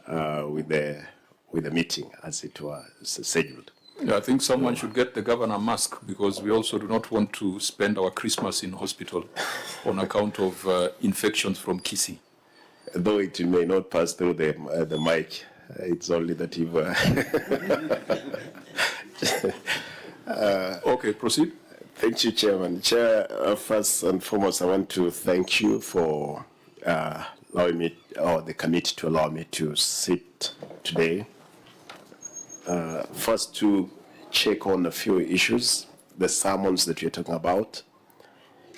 with the meeting as it was scheduled. Yeah, I think someone should get the governor a mask, because we also do not want to spend our Christmas in hospital on account of infections from Kisii. Though it may not pass through the mic, it's only that you've... Okay, proceed. Thank you, Chairman. Chair, first and foremost, I want to thank you for allowing me, or the committee to allow me to sit today. First, to check on a few issues, the summons that you're talking about.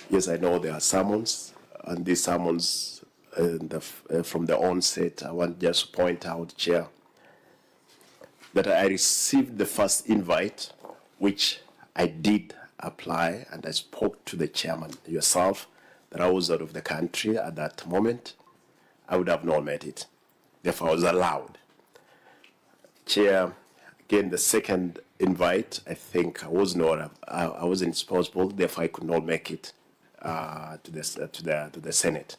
Yes, I know there are summons, and these summons, from the onset, I want just to point out, Chair, that I received the first invite, which I did apply, and I spoke to the chairman, yourself, that I was out of the country at that moment. I would have not met it. Therefore, I was allowed. Chair, again, the second invite, I think I wasn't responsible, therefore I could not make it to the Senate.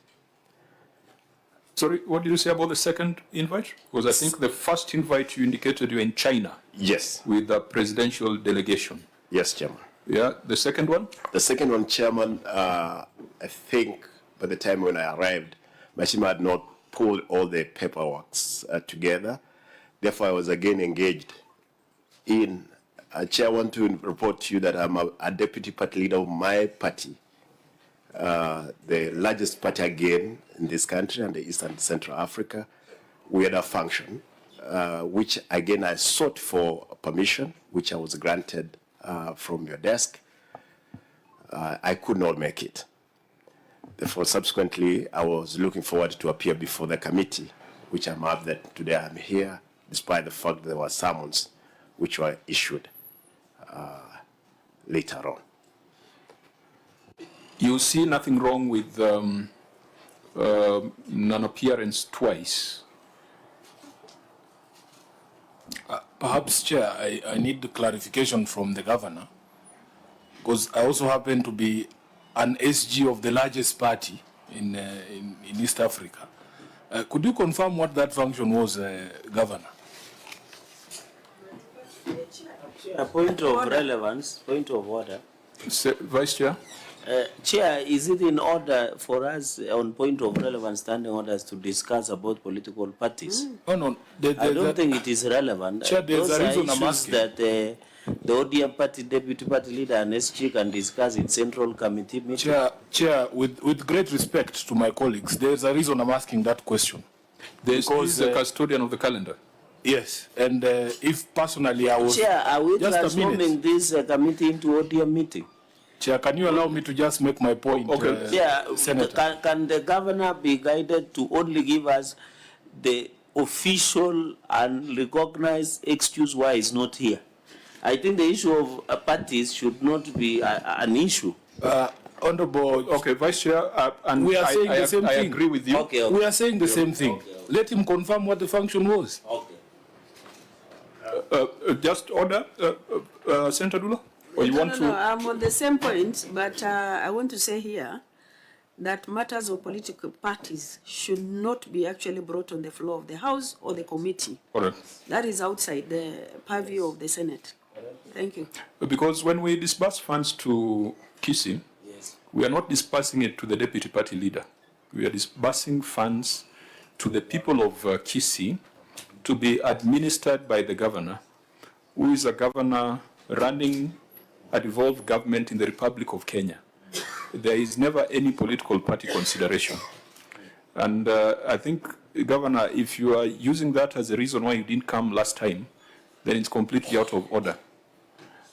Sorry, what did you say about the second invite? Because I think the first invite you indicated you were in China. Yes. With the presidential delegation. Yes, Chairman. Yeah, the second one? The second one, Chairman, I think by the time when I arrived, my team had not pulled all the paperwork together. Therefore, I was again engaged in, Chair, I want to report to you that I'm a deputy party leader of my party, the largest party again in this country and the Eastern Central Africa. We had a function, which again I sought for permission, which I was granted from your desk. I could not make it. Therefore, subsequently, I was looking forward to appear before the committee, which I'm happy that today I'm here, despite the fact there were summons which were issued later on. You see nothing wrong with non-appearance twice? Perhaps, Chair, I need the clarification from the governor, because I also happen to be an SG of the largest party in East Africa. Could you confirm what that function was, Governor? A point of relevance, point of order. Vice Chair? Chair, is it in order for us on point of relevance standing orders to discuss about political parties? No. I don't think it is relevant. Chair, there's a reason I'm asking. That the ODM party deputy party leader and SG can discuss in central committee meeting. Chair, with great respect to my colleagues, there's a reason I'm asking that question. Because the custodian of the calendar. Yes, and if personally I was... Chair, are we just transforming this committee into ODM meeting? Chair, can you allow me to just make my point? Okay. Senator. Can the governor be guided to only give us the official and recognized excuse why he's not here? I think the issue of parties should not be an issue. Honorable... Okay, Vice Chair, and we are saying the same thing. I agree with you. Okay. We are saying the same thing. Okay. Let him confirm what the function was. Okay. Just order, Senator Dula? Or you want to... No, I'm on the same point, but I want to say here that matters of political parties should not be actually brought on the floor of the House or the committee. Correct. That is outside the purview of the Senate. Thank you. Because when we disburse funds to Kisii, Yes. we are not disbursing it to the deputy party leader. We are disbursing funds to the people of Kisii to be administered by the governor, who is a governor running a devolved government in the Republic of Kenya. There is never any political party consideration. And I think, Governor, if you are using that as a reason why you didn't come last time, then it's completely out of order.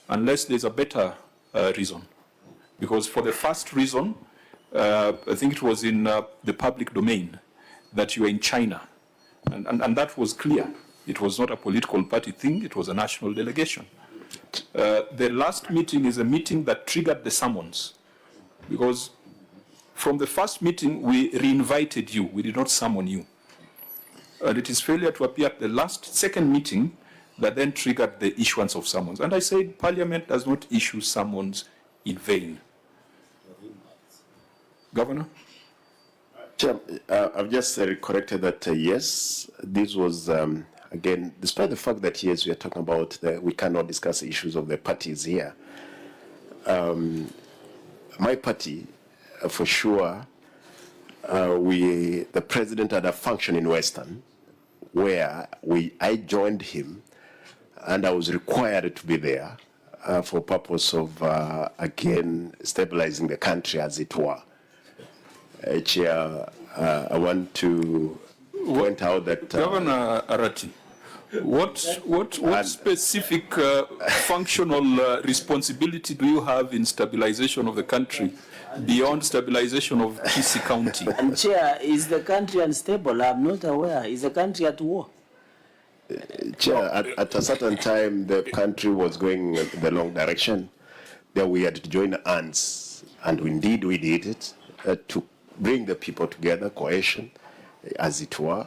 Unless there's a better reason. Because for the first reason, I think it was in the public domain that you were in China. And that was clear. It was not a political party thing, it was a national delegation. The last meeting is a meeting that triggered the summons. Because from the first meeting, we re-invited you. We did not summon you. And it is failure to appear at the second meeting that then triggered the issuance of summons. And I said Parliament does not issue summons in vain. Governor? Chair, I've just corrected that, yes, this was, again, despite the fact that, yes, we are talking about we cannot discuss the issues of the parties here. My party, for sure, the president had a function in Western where I joined him and I was required to be there for purpose of, again, stabilizing the country as it were. Chair, I want to point out that Governor Arati, what specific functional responsibility do you have in stabilization of the country beyond stabilization of Kisii County? And Chair, is the country unstable? I'm not aware. Is the country at war? Chair, at a certain time, the country was going in the wrong direction. Then we had to join hands, and indeed we did it, to bring the people together, cohesion, as it were.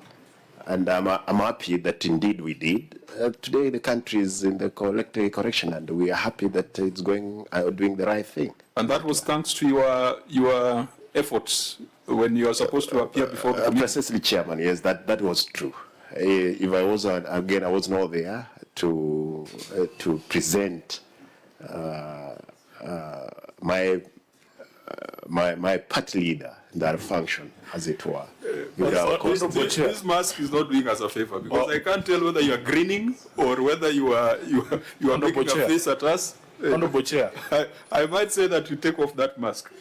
And I'm happy that indeed we did. Today the country is in the correction, and we are happy that it's going doing the right thing. And that was thanks to your efforts when you are supposed to appear before the committee. Precisely, Chairman, yes, that was true. If I was, again, I was not there to present my party leader, that function, as it were. This mask is not doing us a favor, because I can't tell whether you are grinning or whether you are making a face at us. Honorable Chair, I might say that you take off that mask.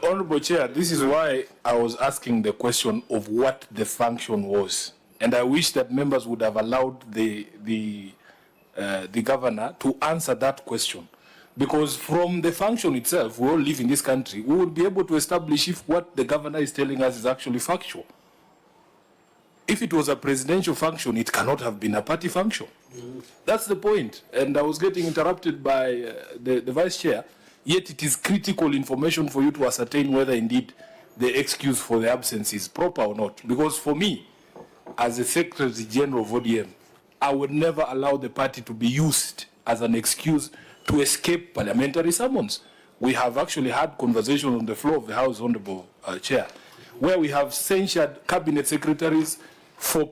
Honorable Chair, this is why I was asking the question of what the function was. And I wish that members would have allowed the governor to answer that question. Because from the function itself, we all live in this country, we would be able to establish if what the governor is telling us is actually factual. If it was a presidential function, it cannot have been a party function. That's the point. And I was getting interrupted by the Vice Chair, yet it is critical information for you to ascertain whether indeed the excuse for the absence is proper or not. Because for me, as the Secretary General of ODM, I would never allow the party to be used as an excuse to escape parliamentary summons. We have actually had conversation on the floor of the House, Honorable Chair, where we have censured cabinet secretaries for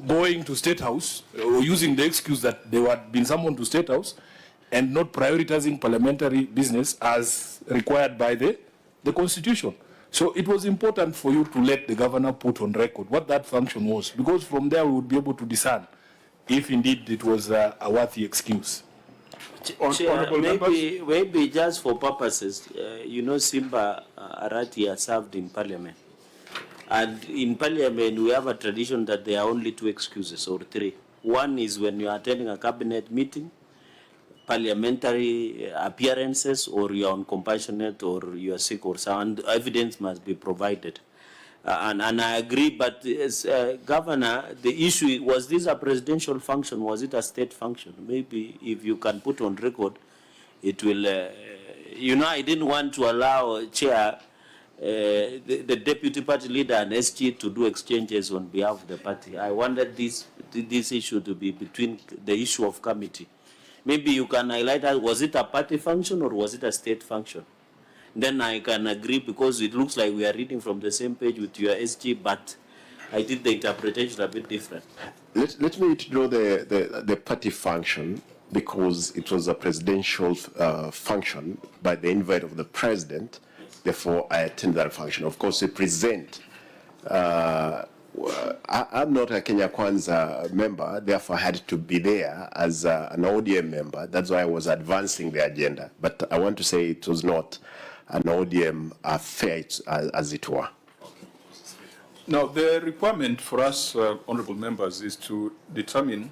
going to State House or using the excuse that they had been summoned to State House and not prioritizing parliamentary business as required by the Constitution. So it was important for you to let the governor put on record what that function was, because from there we would be able to discern if indeed it was a worthy excuse. Chair, maybe just for purposes, you know, Simba Arati has served in Parliament. And in Parliament, we have a tradition that there are only two excuses, or three. One is when you are attending a cabinet meeting, parliamentary appearances, or you are on compassionate, or you are sick, or so, and evidence must be provided. And I agree, but as Governor, the issue, was this a presidential function? Was it a state function? Maybe if you can put on record, it will, you know, I didn't want to allow Chair, the deputy party leader and SG to do exchanges on behalf of the party. I wanted this issue to be between the issue of committee. Maybe you can highlight, was it a party function or was it a state function? Then I can agree, because it looks like we are reading from the same page with your SG, but I did the interpretation a bit different. Let me draw the party function, because it was a presidential function by the invite of the president. Therefore, I attend that function. Of course, we present. I'm not a Kenya Kwanza member, therefore I had to be there as an ODM member. That's why I was advancing the agenda. But I want to say it was not an ODM affair, as it were. Now, the requirement for us, honorable members, is to determine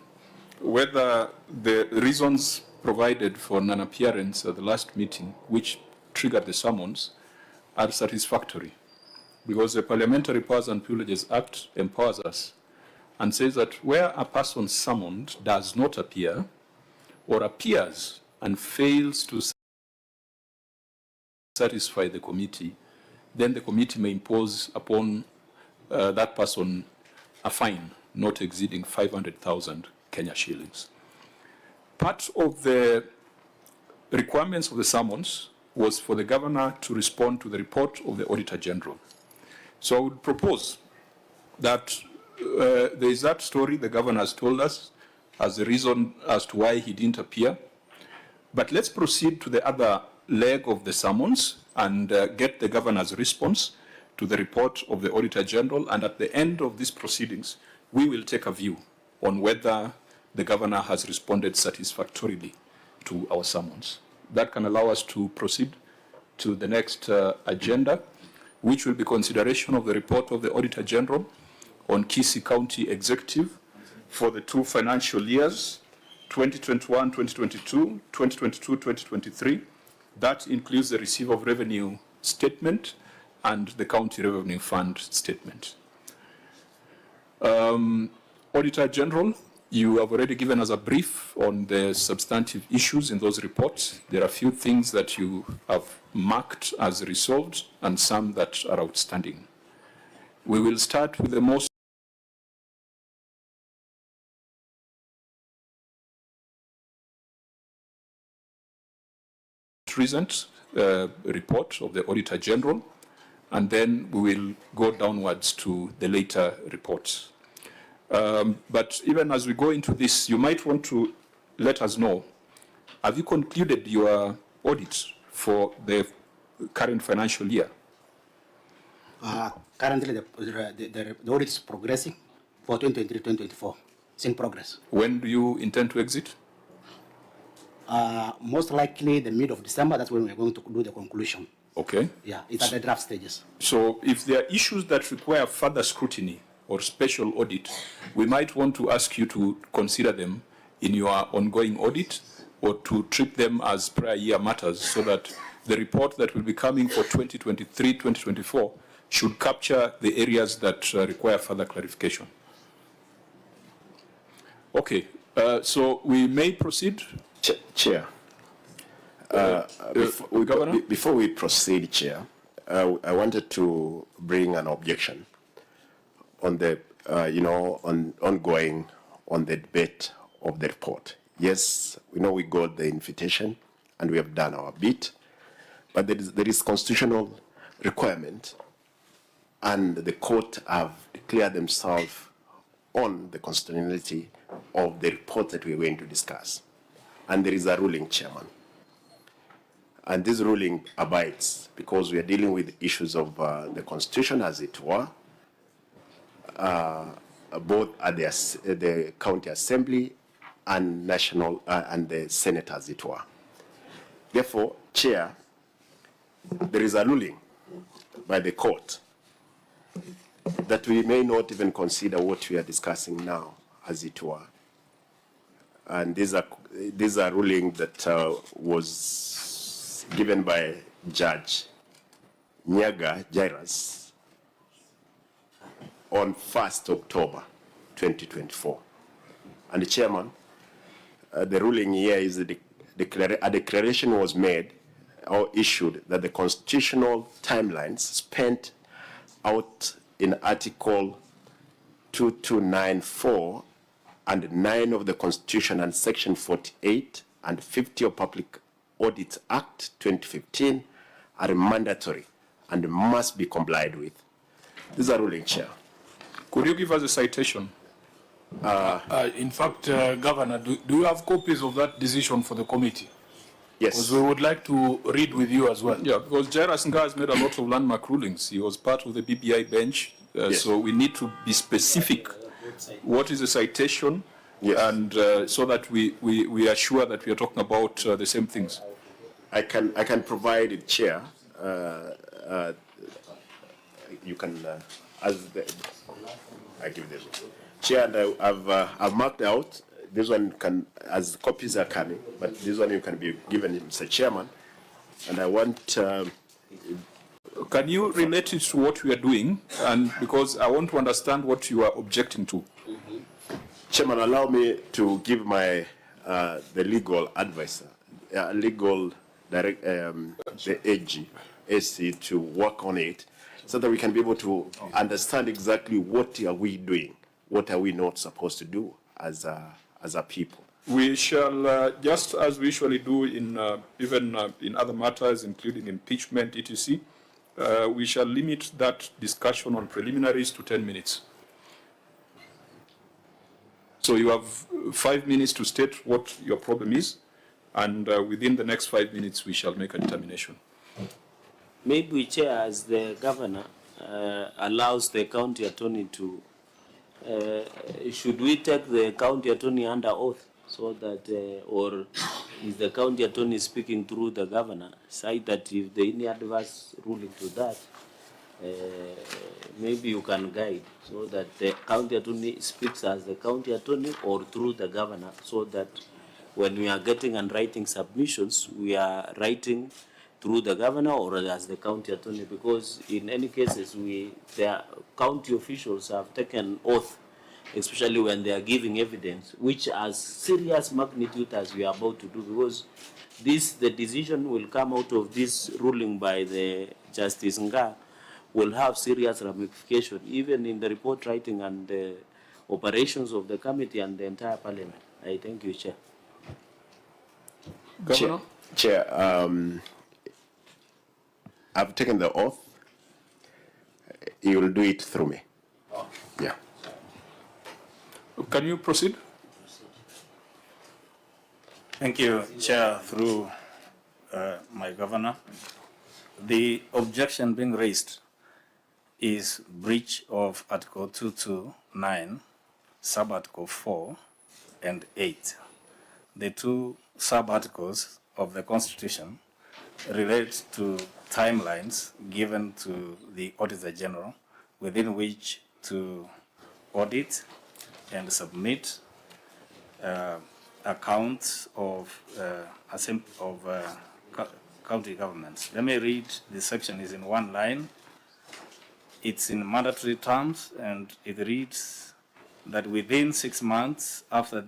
whether the reasons provided for non-appearance at the last meeting, which triggered the summons, are satisfactory. Because the Parliamentary Powers and Privileges Act empowers us and says that where a person summoned does not appear, or appears and fails to satisfy the committee, then the committee may impose upon that person a fine not exceeding 500,000 Kenya shillings. Part of the requirements of the summons was for the governor to respond to the report of the Auditor General. So I would propose that there is that story the governor has told us as the reason as to why he didn't appear. But let's proceed to the other leg of the summons and get the governor's response to the report of the Auditor General. And at the end of these proceedings, we will take a view on whether the governor has responded satisfactorily to our summons. That can allow us to proceed to the next agenda, which will be consideration of the report of the Auditor General on Kisii County Executive for the 2 financial years, 2021-2022, 2022-2023. That includes the receipt of revenue statement and the County Revenue Fund statement. Auditor General, you have already given us a brief on the substantive issues in those reports. There are a few things that you have marked as resolved and some that are outstanding. We will start with the most recent report of the Auditor General, and then we will go downwards to the later reports. But even as we go into this, you might want to let us know, have you concluded your audit for the current financial year? Currently, the audit is progressing for 2023-2024. It's in progress. When do you intend to exit? Most likely the mid of December, that's when we're going to do the conclusion. Okay. Yeah, it's at the draft stages. So if there are issues that require further scrutiny or special audit, we might want to ask you to consider them in your ongoing audit or to treat them as prior year matters so that the report that will be coming for 2023-2024 should capture the areas that require further clarification. Okay, so we may proceed. Chair, before we proceed, Chair, I wanted to bring an objection on the, ongoing on the debate of the report. Yes, we know we got the invitation and we have done our bit, but there is constitutional requirement, and the court have declared themselves on the constitutionality of the report that we're going to discuss. And there is a ruling, Chairman. And this ruling abides because we are dealing with issues of the Constitution, as it were, both at the County Assembly and national and the Senate, as it were. Therefore, Chair, there is a ruling by the court that we may not even consider what we are discussing now, as it were. And these are ruling that was given by Judge Nyaga Jairus on 1st October 2024. And the Chairman, the ruling here is a declaration was made or issued that the constitutional timelines spent out in Article 2294 and 9 of the Constitution and Section 48 and 50 of Public Audit Act 2015 are mandatory and must be complied with. This is a ruling, Chair. Could you give us a citation? In fact, Governor, do you have copies of that decision for the committee? Yes. Because we would like to read with you as well. Yeah, because Jairus Nga has made a lot of landmark rulings. He was part of the BBI bench, Yes. so we need to be specific. What is the citation? Yes. And so that we are sure that we are talking about the same things. I can provide it, Chair. You can, I give this one. Chair, and I've marked out. This one can, as copies are coming, but this one you can be given, Mr. Chairman. And I want. Can you relate it to what we are doing? And because I want to understand what you are objecting to. Chairman, allow me to give my the legal advisor, legal direct, the AG, AC to work on it, so that we can be able to understand exactly what are we doing, what are we not supposed to do as a people. We shall, just as we usually do in even in other matters, including impeachment, etc., we shall limit that discussion on preliminaries to 10 minutes. So you have 5 minutes to state what your problem is, and within the next 5 minutes, we shall make a determination. Maybe, Chair, as the governor allows the county attorney to, should we take the county attorney under oath so that, or is the county attorney speaking through the governor, say that if there any adverse ruling to that, maybe you can guide so that the county attorney speaks as the county attorney or through the governor, so that when we are getting and writing submissions, we are writing through the governor or as the county attorney, because in any cases the county officials have taken oath, especially when they are giving evidence, which has serious magnitude as we are about to do, because the decision will come out of this ruling by the Justice Nga will have serious ramification, even in the report writing and the operations of the committee and the entire parliament. I thank you, Chair. Governor? Chair, I've taken the oath. You will do it through me. Yeah. Can you proceed? Thank you, Chair, through my governor. The objection being raised is breach of Article 229, sub-article 4 and 8. The two sub-articles of the Constitution relate to timelines given to the Auditor General within which to audit and submit accounts of county governments. Let me read. The section is in one line. It's in mandatory terms, and it reads that within 6 months after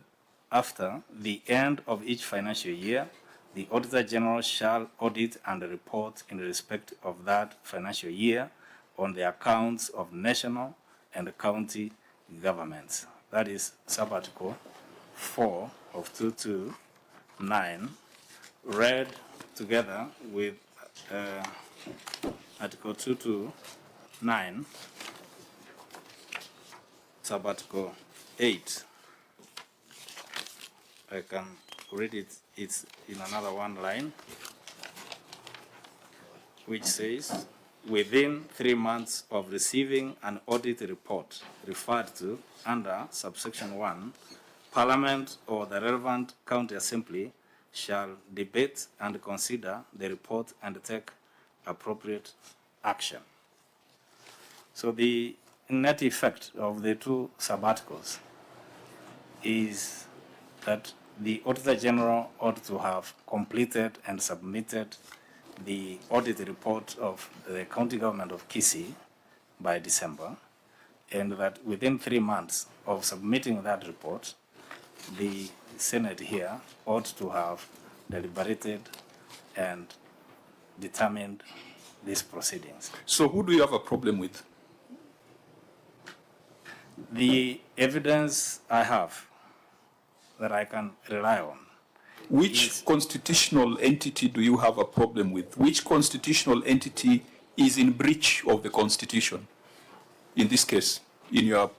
the end of each financial year, the Auditor General shall audit and report in respect of that financial year on the accounts of national and county governments. That is sub-article 4 of 229, read together with Article 229, sub-article 8. I can read it. It's in another one line, which says, within 3 months of receiving an audit report referred to under subsection 1, Parliament or the relevant county assembly shall debate and consider the report and take appropriate action. So the net effect of the two sub-articles is that the Auditor General ought to have completed and submitted the audit report of the county government of Kisii by December, and that within 3 months of submitting that report, the Senate here ought to have deliberated and determined these proceedings. So who do you have a problem with? The evidence I have that I can rely on. Which constitutional entity do you have a problem with? Which constitutional entity is in breach of the Constitution, in this case, in your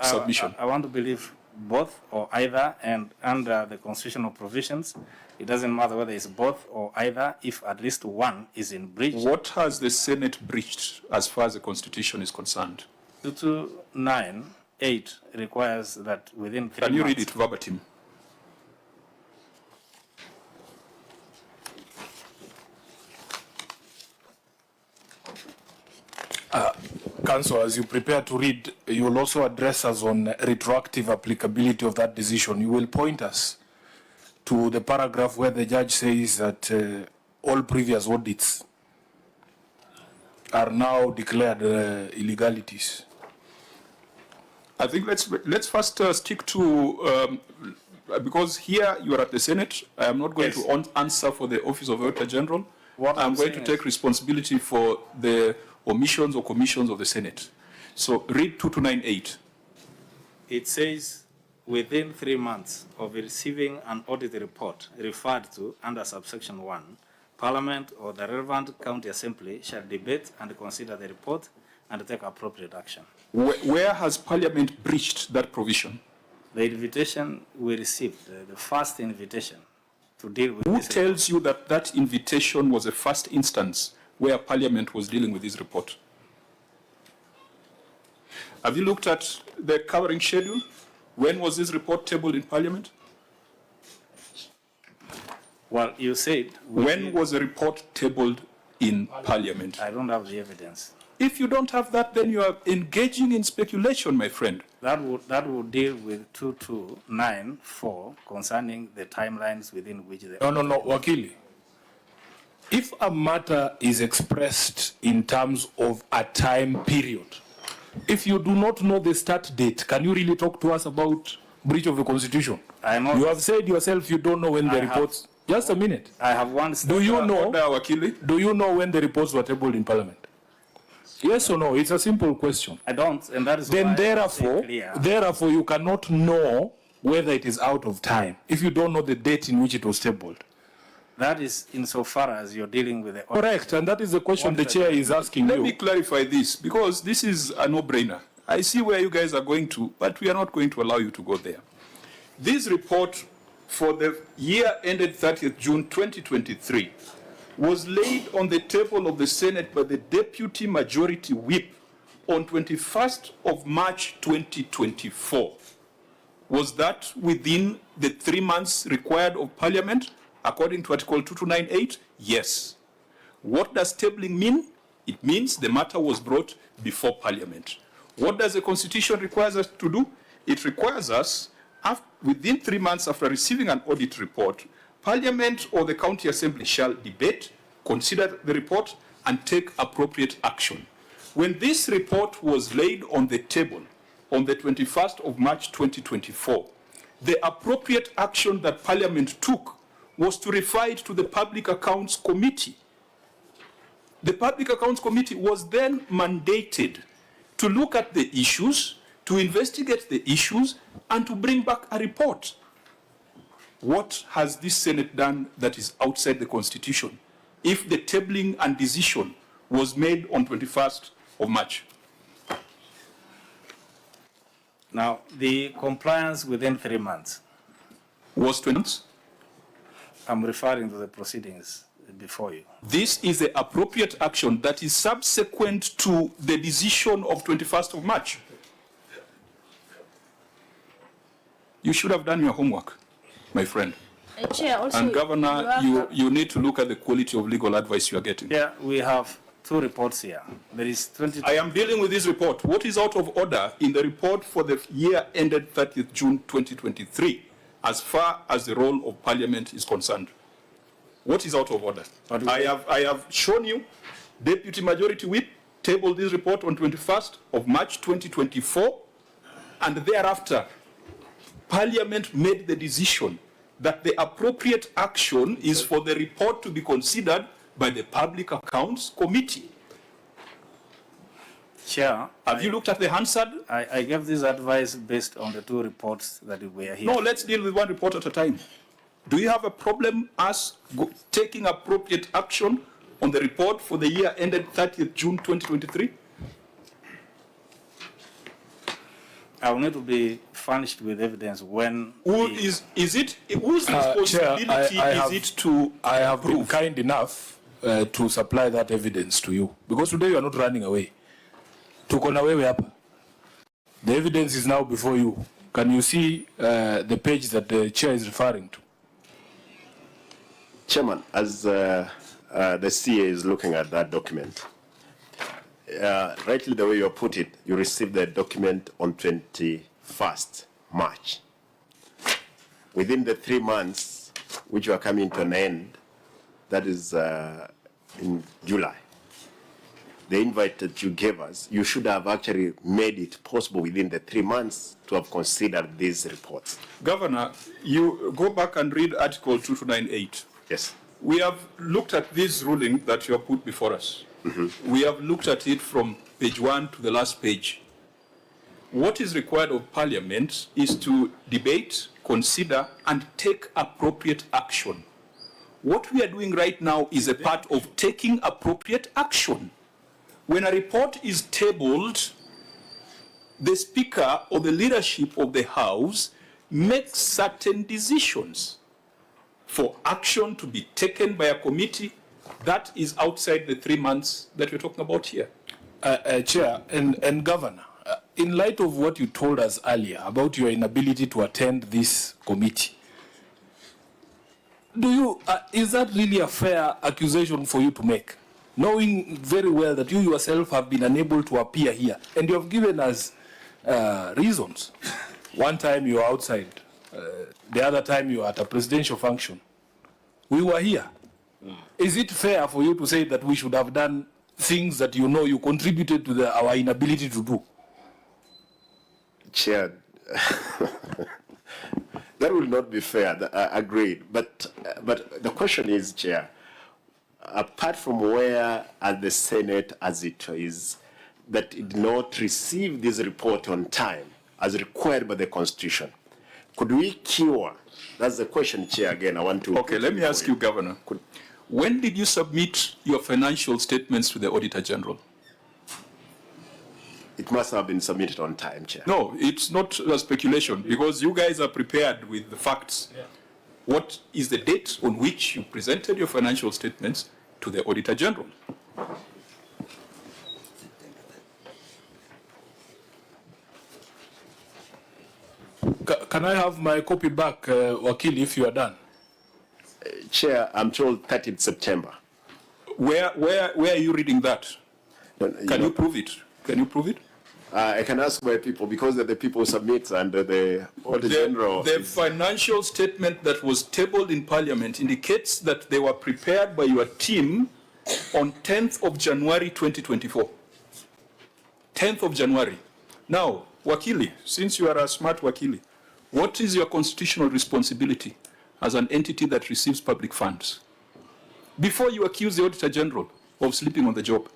submission? I want to believe both or either, and under the constitutional provisions, it doesn't matter whether it's both or either, if at least one is in breach. What has the Senate breached as far as the Constitution is concerned? 229(8) requires that within 3 months. Can you read it verbatim? Council, as you prepare to read, you will also address us on retroactive applicability of that decision. You will point us to the paragraph where the judge says that all previous audits are now declared illegalities. I think let's first stick to, because here you are at the Senate, I am not going to answer for the Office of Auditor General. I'm going to take responsibility for the omissions or commissions of the Senate. So read 2298. It says, within 3 months of receiving an audit report referred to under subsection 1, Parliament or the relevant county assembly shall debate and consider the report and take appropriate action. Where has Parliament breached that provision? The invitation we received, the first invitation to deal with Who this tells you that that invitation was a first instance where Parliament was dealing with this report? Have you looked at the covering schedule? When was this report tabled in Parliament? Well, you said... When was the report tabled in Parliament? I don't have the evidence. If you don't have that, then you are engaging in speculation, my friend. That would deal with 2294 concerning the timelines within which the... No, Wakili. If a matter is expressed in terms of a time period, if you do not know the start date, can you really talk to us about breach of the Constitution? I know. You have said yourself you don't know when the reports... Just a minute. I have one... Do you know... Order, Wakili. Do you know when the reports were tabled in Parliament? Yes or no? It's a simple question. I don't, and that is Then why therefore you cannot know whether it is out of time if you don't know the date in which it was tabled. that is insofar as you're dealing with the... Correct, and that is the question the chair is asking Let you. me clarify this, because this is a no-brainer. I see where you guys are going to, but we are not going to allow you to go there. This report for the year ended 30th June 2023 was laid on the table of the Senate by the Deputy Majority Whip on 21st of March 2024. Was that within the 3 months required of Parliament, according to Article 2298? Yes. What does tabling mean? It means the matter was brought before Parliament. What does the Constitution require us to do? It requires us, within 3 months after receiving an audit report, Parliament or the County Assembly shall debate, consider the report, and take appropriate action. When this report was laid on the table on the 21st of March 2024, the appropriate action that Parliament took was to refer it to the Public Accounts Committee. The Public Accounts Committee was then mandated to look at the issues, to investigate the issues, and to bring back a report. What has this Senate done that is outside the Constitution if the tabling and decision was made on 21st of March? Now, the compliance within 3 months. Was 20 months? I'm referring to the proceedings before you. This is the appropriate action that is subsequent to the decision of 21st of March. You should have done your homework, my friend. Chair, also, and Governor, you need to look at the quality of legal advice you are getting. Yeah, we have 2 reports here. There is 20... I am dealing with this report. What is out of order in the report for the year ended 30th June 2023, as far as the role of Parliament is concerned? What is out of order? I have shown you, Deputy Majority Whip tabled this report on 21st of March 2024, and thereafter, Parliament made the decision that the appropriate action is for the report to be considered by the Public Accounts Committee. Chair, have you looked at the Hansard? I gave this advice based on the 2 reports that were here. No, let's deal with one report at a time. Do you have a problem us taking appropriate action on the report for the year ended 30th June 2023? I will need to be furnished with evidence when... Whose responsibility is it to I have been kind enough to supply that evidence to you. Because today you are not running away. The evidence is now before you. Can you see the page that the chair is referring to? Chairman, as the CA is looking at that document, rightly the way you put it, you received the document on 21st March. Within the 3 months, which are coming to an end, that is in July, the invite that you gave us, you should have actually made it possible within the 3 months to have considered these reports. Governor, you go back and read Article 2298. Yes. We have looked at this ruling that you have put before us. Mm-hmm. We have looked at it from page 1 to the last page. What is required of Parliament is to debate, consider, and take appropriate action What we are doing right now is a part of taking appropriate action. When a report is tabled, the Speaker or the leadership of the House makes certain decisions for action to be taken by a committee that is outside the 3 months that we're talking about here. Chair and Governor, in light of what you told us earlier about your inability to attend this committee, is that really a fair accusation for you to make? Knowing very well that you yourself have been unable to appear here, and you have given us reasons. One time you were outside, the other time you were at a presidential function. We were here. Is it fair for you to say that we should have done things that you know you contributed to our inability to do? Chair, that will not be fair. Agreed. But the question is, Chair, apart from where at the Senate as it is, that it did not receive this report on time as required by the Constitution, could we cure? That's the question, Chair. Again, I want to. Okay, let me ask you, Governor. When did you submit your financial statements to the Auditor General? It must have been submitted on time, Chair. No, it's not a speculation because you guys are prepared with the facts. Yeah. What is the date on which you presented your financial statements to the Auditor General? Can I have my copy back, Wakili, if you are done? Chair, I'm told 30th September. Where are you reading that? Can you prove it? Can you prove it? I can ask my people because the people submit under the Auditor General. The financial statement that was tabled in Parliament indicates that they were prepared by your team on 10th of January 2024. 10th of January. Now, Wakili, since you are a smart Wakili, what is your constitutional responsibility as an entity that receives public funds? Before you accuse the Auditor General of sleeping on the job,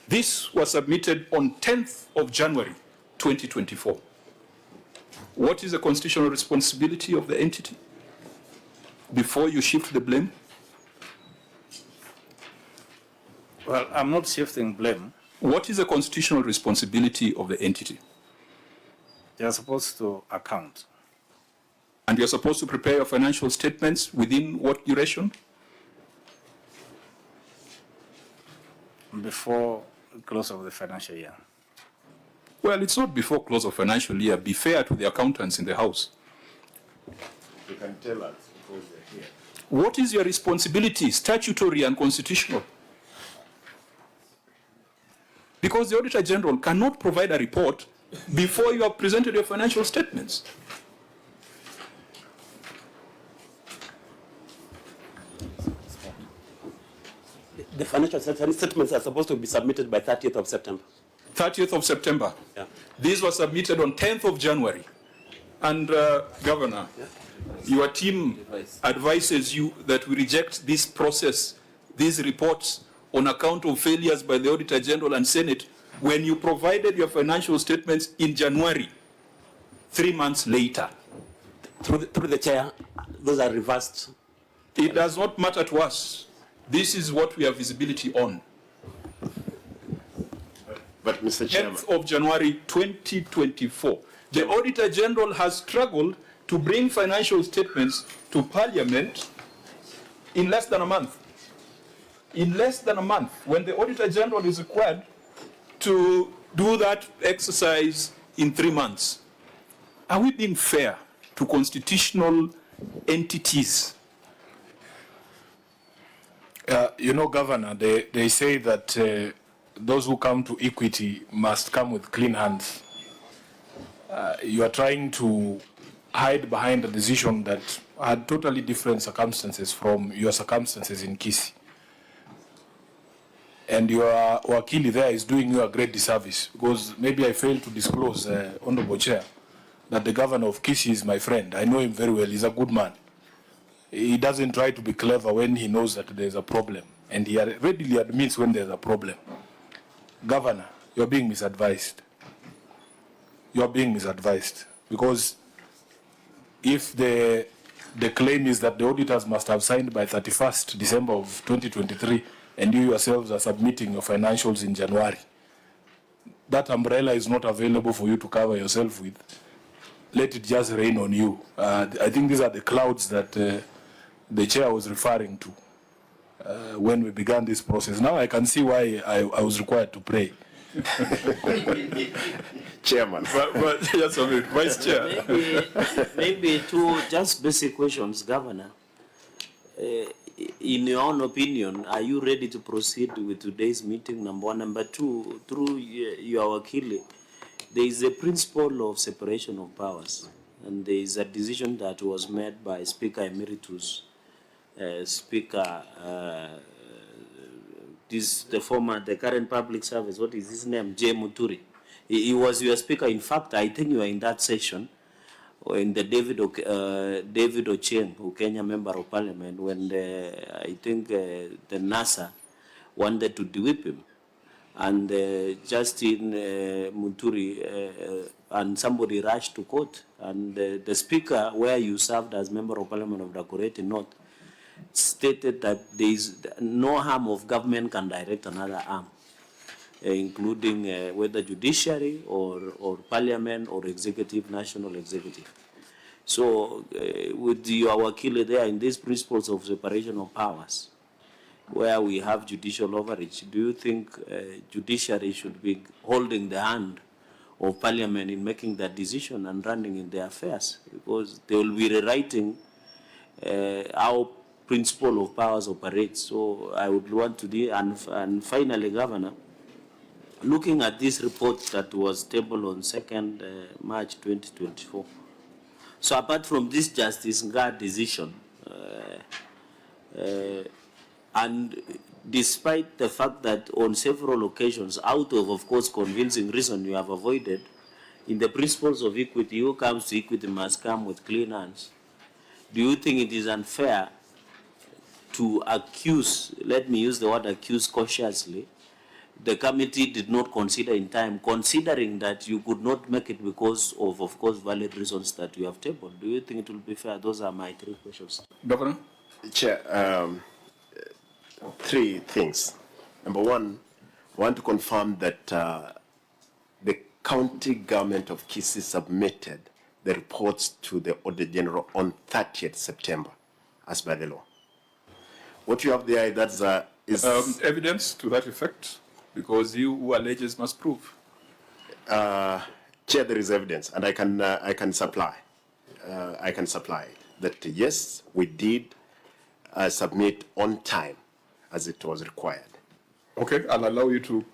this was submitted on 10th of January 2024. What is the constitutional responsibility of the entity before you shift the blame? Well, I'm not shifting blame. What is the constitutional responsibility of the entity? They are supposed to account. And you're supposed to prepare your financial statements within what duration? Before close of the financial year. Well, it's not before close of financial year. Be fair to the accountants in the House. You can tell us because they're here. What is your responsibility, statutory and constitutional? Because the Auditor General cannot provide a report before you have presented your financial statements. The financial statements are supposed to be submitted by 30th of September. 30th of September. Yeah. These were submitted on 10th of January. And Governor, your team advises you that we reject this process, these reports on account of failures by the Auditor General and Senate when you provided your financial statements in January, 3 months later. Through the chair, those are reversed. It does not matter to us. This is what we have visibility on. But Mr. Chairman. 10th of January 2024. The Auditor General has struggled to bring financial statements to Parliament in less than a month. In less than a month, when the Auditor General is required to do that exercise in 3 months. Are we being fair to constitutional entities? You know, Governor, they say that those who come to equity must come with clean hands. You are trying to hide behind a decision that had totally different circumstances from your circumstances in Kisii. And your Wakili there is doing you a great disservice because maybe I failed to disclose, Honorable Chair, that the governor of Kisii is my friend. I know him very well. He's a good man. He doesn't try to be clever when he knows that there's a problem. And he readily admits when there's a problem. Governor, you're being misadvised. You're being misadvised. Because if the the claim is that the auditors must have signed by 31st December of 2023, and you yourselves are submitting your financials in January. That umbrella is not available for you to cover yourself with. Let it just rain on you. I think these are the clouds that the chair was referring to when we began this process. Now I can see why I was required to pray. Chairman. But just a minute, Vice Chair. Maybe two just basic questions, Governor. In your own opinion, are you ready to proceed with today's meeting, number one? Number two, through your wakili, there is a principle of separation of powers, and there is a decision that was made by Speaker Emeritus, the current public service, what is his name, J. Muturi. He was your speaker. In fact, I think you were in that session, in the David Ochieng, Kenya Member of Parliament, when I think the NASA wanted to whip him. And Justin Muturi and somebody rushed to court. And the speaker, where you served as Member of Parliament of Dakureti North, stated that there is no arm of government can direct another arm, including whether judiciary or parliament or executive, national executive. So with your wakili there in these principles of separation of powers, where we have judicial overreach, do you think judiciary should be holding the hand of parliament in making that decision and running in their affairs? Because they will be rewriting how principle of powers operates. So I would want to do, and finally, Governor, looking at this report that was tabled on 2nd March 2024. So apart from this Justice Ngah decision, and despite the fact that on several occasions, out of course, convincing reason you have avoided, in the principles of equity, who comes to equity must come with clean hands. Do you think it is unfair to accuse, let me use the word accuse cautiously, the committee did not consider in time, considering that you could not make it because of course, valid reasons that you have tabled? Do you think it will be fair? Those are my three questions. Governor? Chair, three things. Number one, I want to confirm that the county government of Kisii submitted the reports to the Auditor General on 30th September, as by the law. What you have there, is evidence to that effect, because you who alleges must prove. Chair, there is evidence, and I can supply. I can supply that yes, we did submit on time, as it was required. Okay, I'll allow you to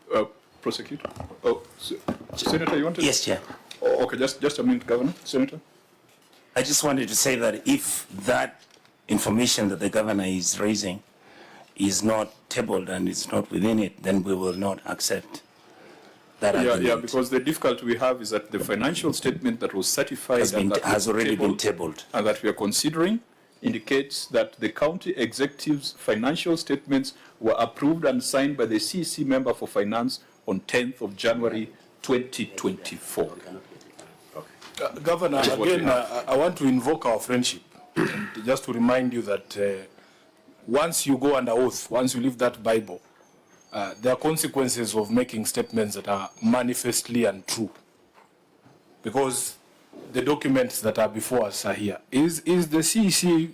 prosecute. Oh, Senator, you want to? Yes, Chair. Oh, okay, just a minute, Governor. Senator? I just wanted to say that if that information that the governor is raising is not tabled and it's not within it, then we will not accept that argument. Yeah, because the difficulty we have is that the financial statement that was certified has already been tabled, and that we are considering indicates that the county executive's financial statements were approved and signed by the CEC member for finance on 10th of January 2024. Governor, again, I want to invoke our friendship and just to remind you that once you go under oath, once you leave that Bible, there are consequences of making statements that are manifestly untrue. Because the documents that are before us are here. Is the CEC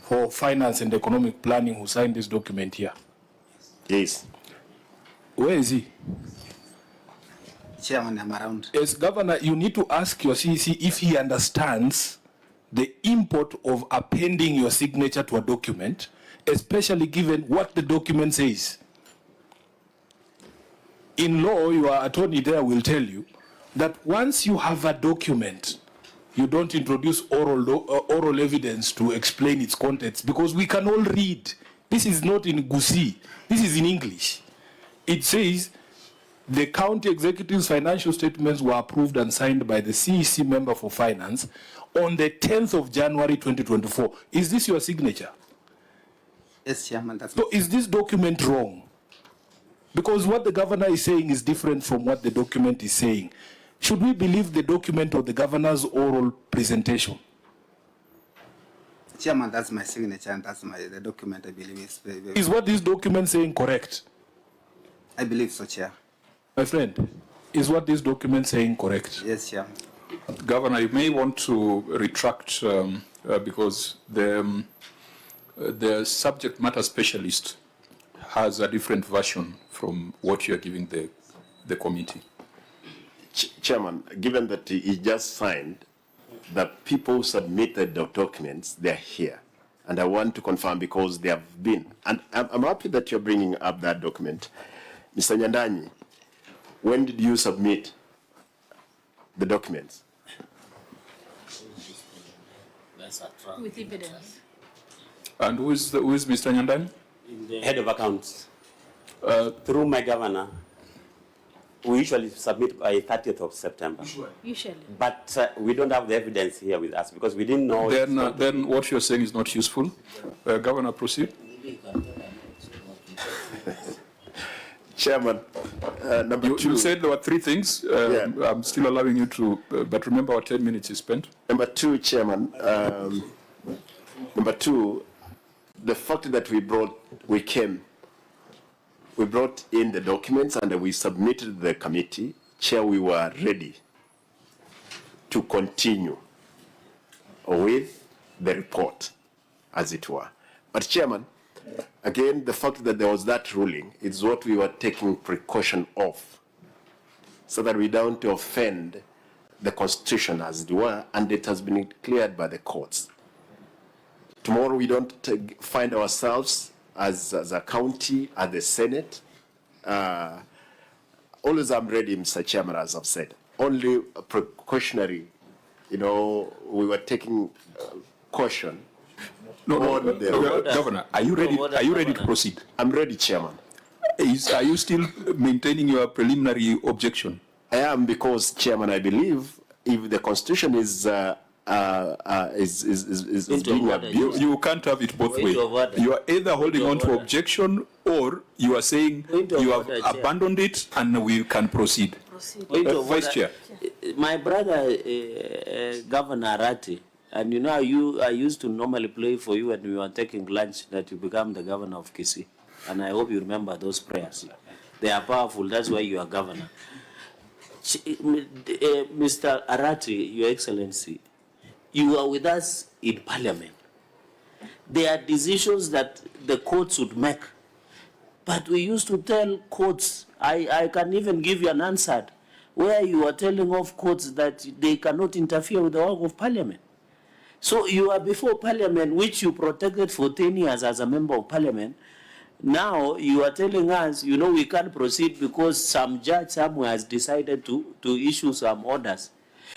for Finance and Economic Planning who signed this document here? Yes. Where is he? Chairman, I'm around. As Governor, you need to ask your CEC if he understands the import of appending your signature to a document, especially given what the document says. In law, your attorney there will tell you that once you have a document, you don't introduce oral evidence to explain its contents, because we can all read. This is not in Gusi. This is in English. It says the county executive's financial statements were approved and signed by the CEC member for finance on the 10th of January 2024. Is this your signature? Yes, Chairman. That's so is this document wrong? Because what the governor is saying is different from what the document is saying. Should we believe the document or the governor's oral presentation? Chairman, that's my signature and that's the document I believe is very, very. Is what this document saying correct? I believe so, Chair. My friend, is what this document saying correct? Yes, Chair. Governor, you may want to retract because the subject matter specialist has a different version from what you are giving the committee. Chairman, given that he just signed, the people who submitted the documents, they're here. And I want to confirm because they have been, and I'm happy that you're bringing up that document. Mr. Nyandanyi, when did you submit the documents? With evidence. And who is Mr. Nyandanyi? The head of accounts. Through my governor, we usually submit by 30th of September. Usually. But we don't have the evidence here with us because we didn't know. Then what you're saying is not useful. Governor, proceed. Chairman, number two. You said there were three things. Yeah. I'm still allowing you to, but remember our 10 minutes is spent. Number two, Chairman, number two, the fact that we brought in the documents and we submitted the committee, Chair, we were ready to continue with the report, as it were. But Chairman, again, the fact that there was that ruling is what we were taking precaution of, so that we don't offend the Constitution, as it were, and it has been cleared by the courts. Tomorrow we don't find ourselves as a county, at the Senate. Always I'm ready, Mr. Chairman, as I've said. Only precautionary, we were taking caution. Governor, are you ready? Are you ready to proceed? I'm ready, Chairman. Are you still maintaining your preliminary objection? I am, because, Chairman, I believe if the Constitution is being abused. You can't have it both ways. You are either holding on to objection or you are saying you have abandoned it and we can proceed. Vice Chair. My brother, Governor Arati, and I used to normally play for you when we were taking lunch that you become the governor of Kisii. And I hope you remember those prayers. They are powerful, that's why you are governor. Mr. Arati, Your Excellency, you are with us in Parliament. There are decisions that the courts would make. But we used to tell courts, I can even give you an answer, where you are telling off courts that they cannot interfere with the work of Parliament. So you are before Parliament, which you protected for 10 years as a member of Parliament. Now you are telling us, we can't proceed because some judge somewhere has decided to issue some orders.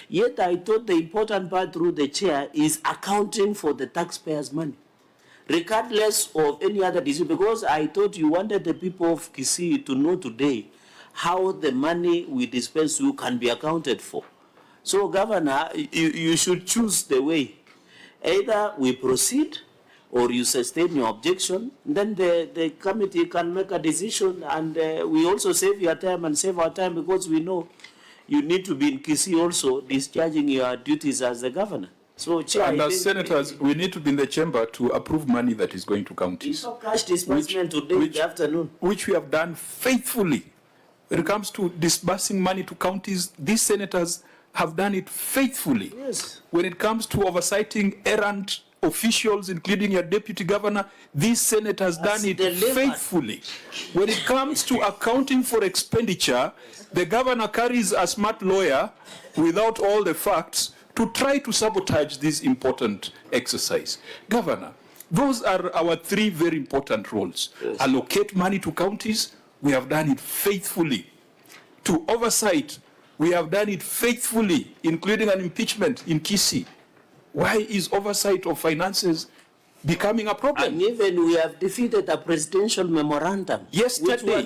Yet I thought the important part through the chair is accounting for the taxpayers' money, regardless of any other decision, because I thought you wanted the people of Kisii to know today how the money we dispense to can be accounted for. So, Governor, you should choose the way. Either we proceed or you sustain your objection, then the committee can make a decision, and we also save your time and save our time, because we know you need to be in Kisii also discharging your duties as the governor. So, Chair, and as senators, we need to be in the chamber to approve money that is going to counties. Cash disbursement today in the afternoon. Which we have done faithfully. When it comes to disbursing money to counties, these senators have done it faithfully. Yes. When it comes to oversighting errant officials, including your deputy governor, this Senate has done it faithfully. When it comes to accounting for expenditure, the governor carries a smart lawyer without all the facts to try to sabotage this important exercise. Governor, those are our three very important roles. Yes. Allocate money to counties, we have done it faithfully. To oversight, we have done it faithfully, including an impeachment in Kisii. Why is oversight of finances becoming a problem? And even we have defeated a presidential memorandum. Yesterday,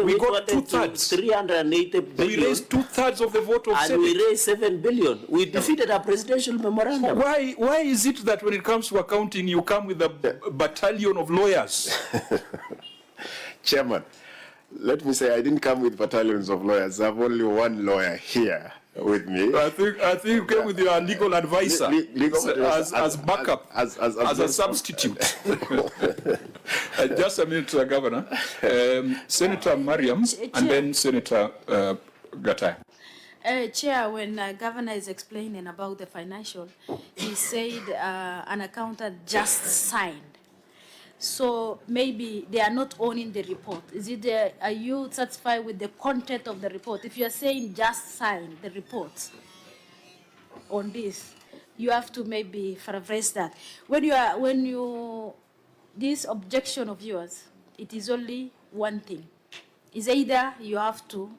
we got 2/3. 380 billion. We raised 2/3 of the vote of Senate. And we raised 7 billion. We defeated a presidential memorandum. Why is it that when it comes to accounting, you come with a battalion of lawyers? Chairman, let me say I didn't come with battalions of lawyers. I have only one lawyer here, with me. I think you came with your legal advisor as backup, as a substitute. Just a minute, Governor. Senator Mariam, and then Senator Gatai. Chair, when Governor is explaining about the financial, he said an accountant just signed. So maybe they are not owning the report. Is it? Are you satisfied with the content of the report? If you are saying just sign the reports on this, you have to maybe paraphrase that. This objection of yours, it is only one thing. Is either you have to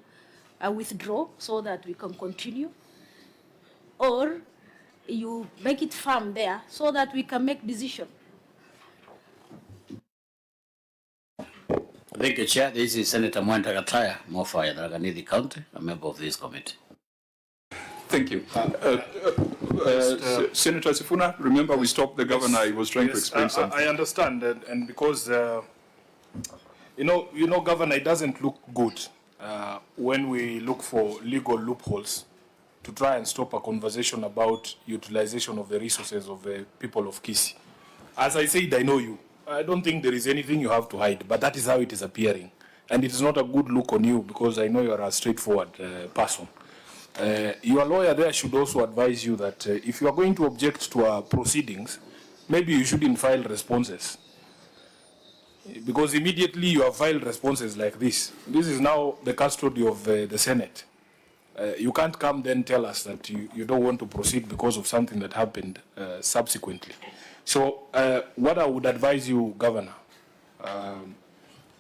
withdraw so that we can continue, or you make it firm there so that we can make decision. Thank you, Chair. This is Senator Mwanta Gataya, Mofa, Yadaraganithi County, a member of this committee. Thank you. Senator Sifuna, remember we stopped the governor. He was trying to explain something. I understand, and because you know, Governor, it doesn't look good when we look for legal loopholes to try and stop a conversation about utilization of the resources of the people of Kisii. As I said, I know you. I don't think there is anything you have to hide, but that is how it is appearing. And it is not a good look on you because I know you are a straightforward person. Your lawyer there should also advise you that if you are going to object to our proceedings, maybe you shouldn't file responses. Because immediately you have filed responses like this. This is now the custody of the Senate. You can't come then tell us that you don't want to proceed because of something that happened subsequently. So what I would advise you, Governor,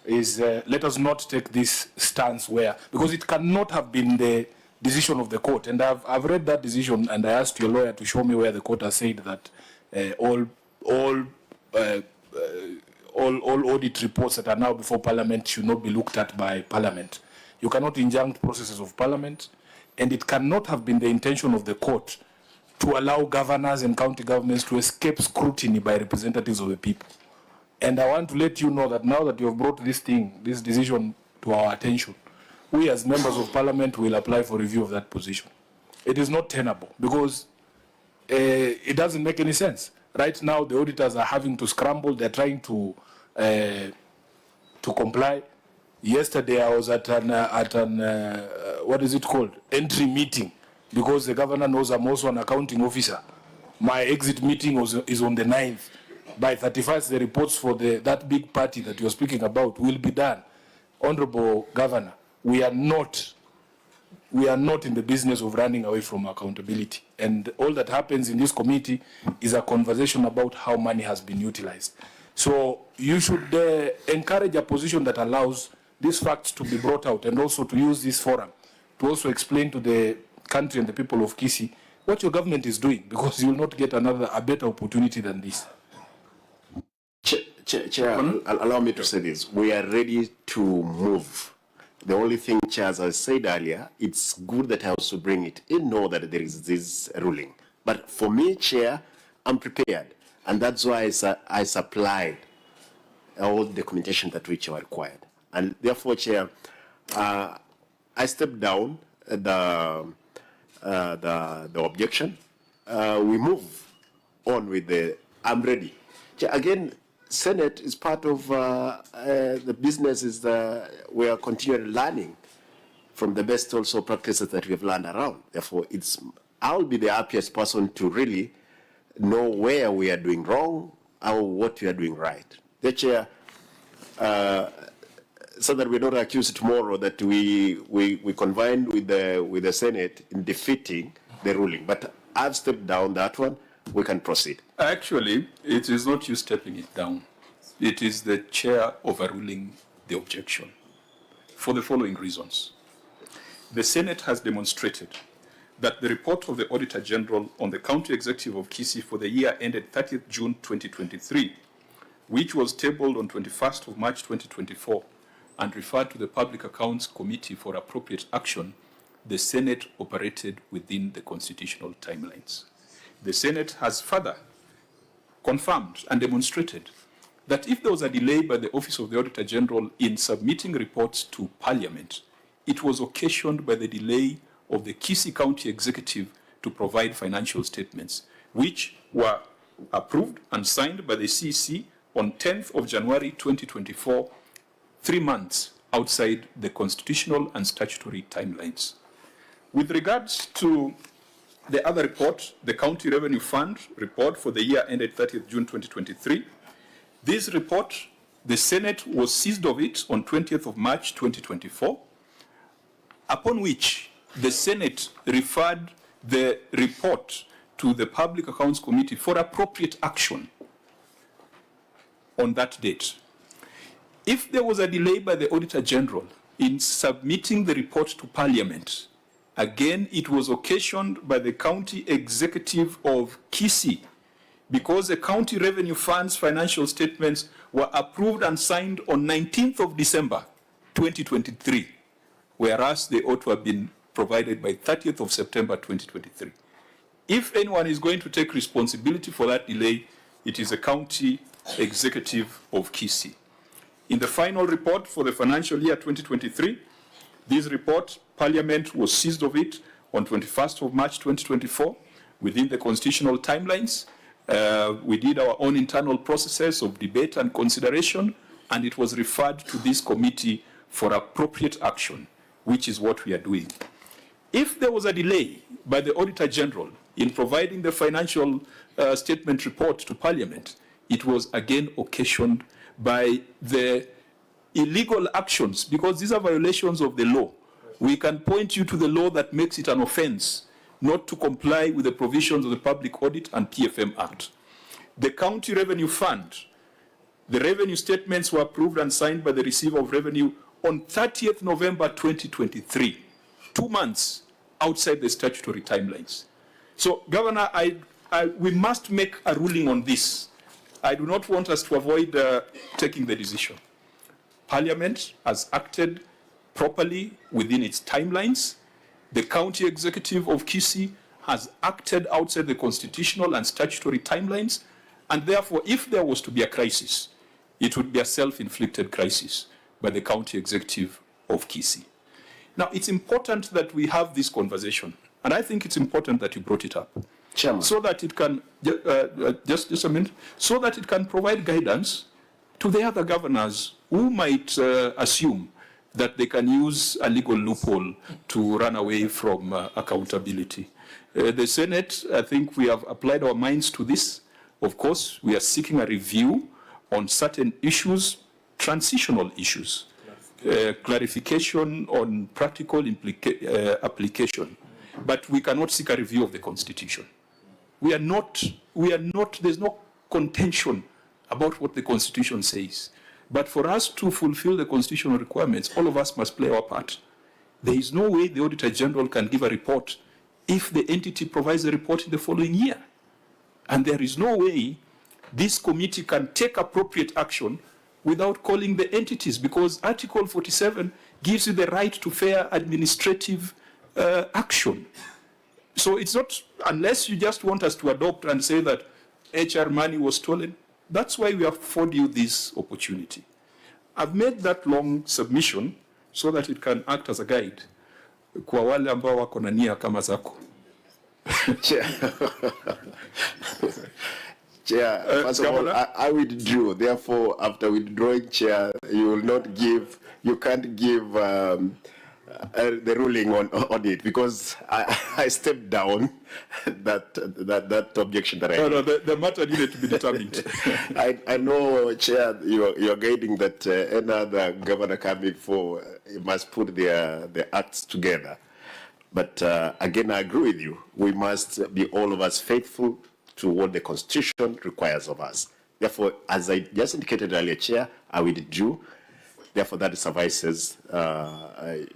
is let us not take this stance because it cannot have been the decision of the court. And I've read that decision, and I asked your lawyer to show me where the court has said that all audit reports that are now before Parliament should not be looked at by Parliament. You cannot injunct processes of Parliament, and it cannot have been the intention of the court to allow governors and county governments to escape scrutiny by representatives of the people. And I want to let you know that now that you have brought this decision to our attention, we as members of Parliament will apply for review of that position. It is not tenable because it doesn't make any sense. Right now, the auditors are having to scramble. They're trying to comply. Yesterday, I was at an what is it called? Entry meeting, because the governor knows I'm also an accounting officer. My exit meeting is on the 9th. By 31st, the reports for that big party that you're speaking about will be done. Honorable Governor, we are not in the business of running away from accountability. And all that happens in this committee is a conversation about how money has been utilized. So you should encourage a position that allows these facts to be brought out, and also to use this forum to also explain to the country and the people of Kisii what your government is doing, because you will not get a better opportunity than this. Chair, allow me to say this. We are ready to move. The only thing, Chair, as I said earlier, it's good that I also bring it in, know that there is this ruling. But for me, Chair, I'm prepared. And that's why I supplied all the documentation that which are required. And therefore, Chair, I stepped down the objection. We move on with I'm ready. Chair, again, Senate is part of the business we are continually learning from the best also practices that we have learned around. Therefore, I'll be the happiest person to really know where we are doing wrong or what we are doing right. The Chair, so that we're not accused tomorrow that we convened with the Senate in defeating the ruling. But I've stepped down that one. We can proceed. Actually, it is not you stepping it down. It is the chair overruling the objection for the following reasons. The Senate has demonstrated that the report of the Auditor General on the County Executive of Kisii for the year ended 30th June 2023, which was tabled on 21st of March 2024 and referred to the Public Accounts Committee for appropriate action, the Senate operated within the constitutional timelines. The Senate has further confirmed and demonstrated that if there was a delay by the Office of the Auditor General in submitting reports to Parliament, it was occasioned by the delay of the Kisii County Executive to provide financial statements, which were approved and signed by the CEC on 10th of January 2024, 3 months outside the constitutional and statutory timelines. With regards to the other report, the County Revenue Fund report for the year ended 30th June 2023, this report, the Senate was seized of it on 20th of March 2024, upon which the Senate referred the report to the Public Accounts Committee for appropriate action on that date. If there was a delay by the Auditor General in submitting the report to Parliament, again, it was occasioned by the County Executive of Kisii, because the County Revenue Fund's financial statements were approved and signed on 19th of December 2023, whereas they ought to have been provided by 30th of September 2023. If anyone is going to take responsibility for that delay, it is the County Executive of Kisii. In the final report for the financial year 2023, this report, Parliament was seized of it on 21st of March 2024 within the constitutional timelines. We did our own internal processes of debate and consideration, and it was referred to this committee for appropriate action, which is what we are doing. If there was a delay by the Auditor General in providing the financial statement report to Parliament, it was again occasioned by the illegal actions, because these are violations of the law. We can point you to the law that makes it an offense not to comply with the provisions of the Public Audit and PFM Act. The County Revenue Fund, the revenue statements were approved and signed by the receiver of revenue on 30th November 2023, 2 months outside the statutory timelines. So, Governor, we must make a ruling on this. I do not want us to avoid taking the decision. Parliament has acted properly within its timelines. The County Executive of Kisii has acted outside the constitutional and statutory timelines, and therefore, if there was to be a crisis, it would be a self-inflicted crisis by the County Executive of Kisii. Now, it's important that we have this conversation, and I think it's important that you brought it up. Chairman. So that it can, just a minute, so that it can provide guidance to the other governors who might assume that they can use a legal loophole to run away from accountability. The Senate, I think we have applied our minds to this. Of course, we are seeking a review on certain issues, transitional issues, clarification on practical application, but we cannot seek a review of the Constitution. We are not, there's no contention about what the Constitution says. But for us to fulfill the constitutional requirements, all of us must play our part. There is no way the Auditor General can give a report if the entity provides a report in the following year. And there is no way this committee can take appropriate action without calling the entities, because Article 47 gives you the right to fair administrative action. So it's not, unless you just want us to adopt and say that HR money was stolen. That's why we have afforded you this opportunity. I've made that long submission so that it can act as a guide kwa wale ambao wako na nia kama zako. Chair, first of all, I withdrew. Therefore, after withdrawing, Chair, you can't give the ruling on it, because I stepped down that objection that I No, the matter needed to be determined. I know, Chair, you're guiding that any other governor coming for must put their acts together. But again, I agree with you. We must be all of us faithful to what the Constitution requires of us. Therefore, as I just indicated earlier, Chair, I withdrew. Therefore, that suffices, the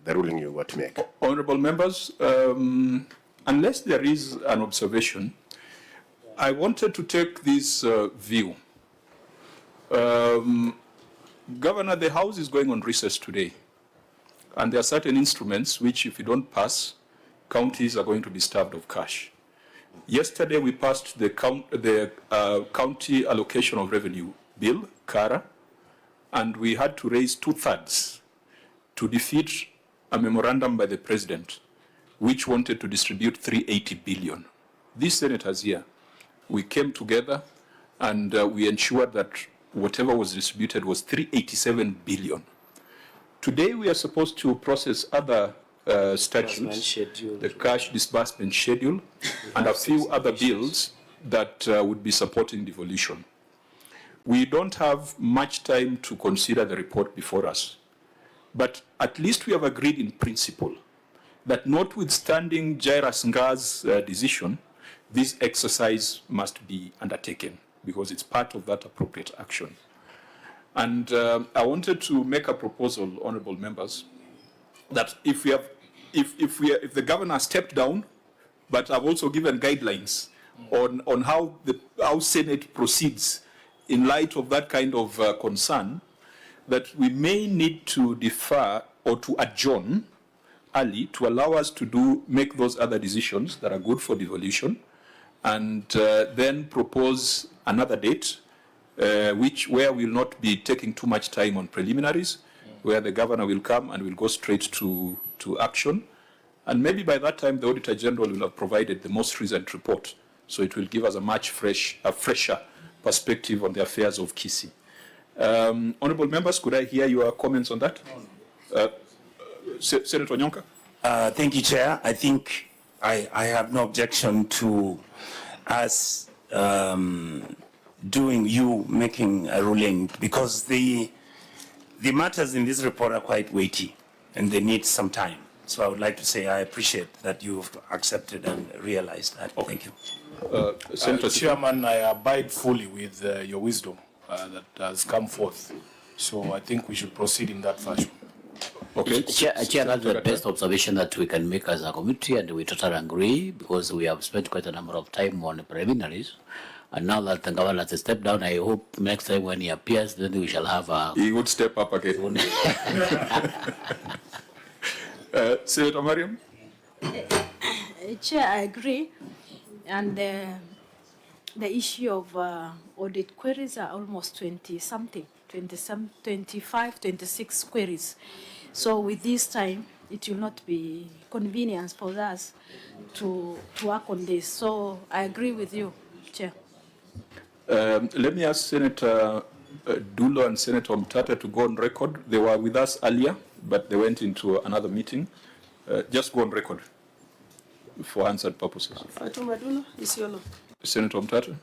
ruling you were to make. Honourable members, unless there is an observation, I wanted to take this view. Governor, the House is going on recess today, and there are certain instruments which, if you don't pass, counties are going to be starved of cash. Yesterday, we passed the County Allocation of Revenue Bill, CARA, and we had to raise 2/3 to defeat a memorandum by the president which wanted to distribute 380 billion. These senators here, we came together and we ensured that whatever was distributed was 387 billion. Today we are supposed to process other statutes, the cash disbursement schedule, and a few other bills that would be supporting devolution. We don't have much time to consider the report before us, but at least we have agreed in principle that notwithstanding Jairus Nga's decision, this exercise must be undertaken because it's part of that appropriate action. And I wanted to make a proposal, honorable members, that if the governor stepped down, but I've also given guidelines on how Senate proceeds in light of that kind of concern, that we may need to defer or to adjourn early to allow us to make those other decisions that are good for devolution, and then propose another date where we'll not be taking too much time on preliminaries, where the governor will come and will go straight to action. And maybe by that time, the Auditor General will have provided the most recent report. So it will give us a fresher perspective on the affairs of Kisii. Honorable members, could I hear your comments on that? Senator Onyonka? Thank you, Chair. I think I have no objection to us making a ruling, because the matters in this report are quite weighty and they need some time. So I would like to say I appreciate that you've accepted and realized that. Okay. Thank you. Senator Chairman, I abide fully with your wisdom that has come forth. So I think we should proceed in that fashion. Okay. Chair, that's the best observation that we can make as a committee, and we totally agree, because we have spent quite a number of time on the preliminaries. And now that the governor has stepped down, I hope next time when he appears, then we shall have a... He would step up again. Senator Mariam? Chair, I agree. And the issue of audit queries are almost 20-something, 25, 26 queries. So with this time, it will not be convenient for us to work on this. So I agree with you, Chair. Let me ask Senator Dulo and Senator Mtata to go on record. They were with us earlier, but they went into another meeting. Just go on record for answered purposes. Fatuma Dulo, Isiolo. Senator Mtata.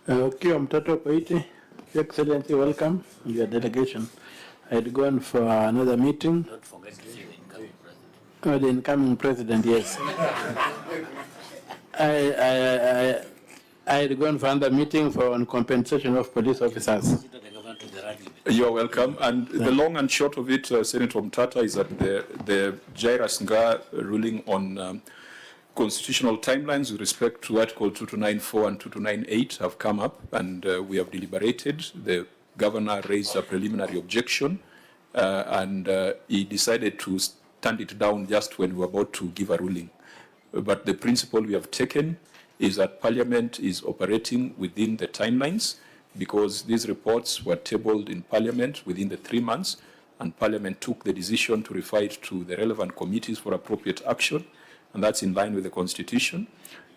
Okay, Mtata Paiti, Your Excellency, welcome and your delegation. I had gone for another meeting. Don't forget to see the incoming president. Oh, the incoming president, yes. I had gone for another meeting on compensation of police officers. You're welcome. And the long and short of it, Senator Mtata, is that the Jairus Nga ruling on constitutional timelines with respect to Article 2294 and 2298 have come up, and we have deliberated. The governor raised a preliminary objection, and he decided to stand it down just when we were about to give a ruling. But the principle we have taken is that Parliament is operating within the timelines, because these reports were tabled in Parliament within the 3 months, and Parliament took the decision to refer it to the relevant committees for appropriate action, and that's in line with the Constitution.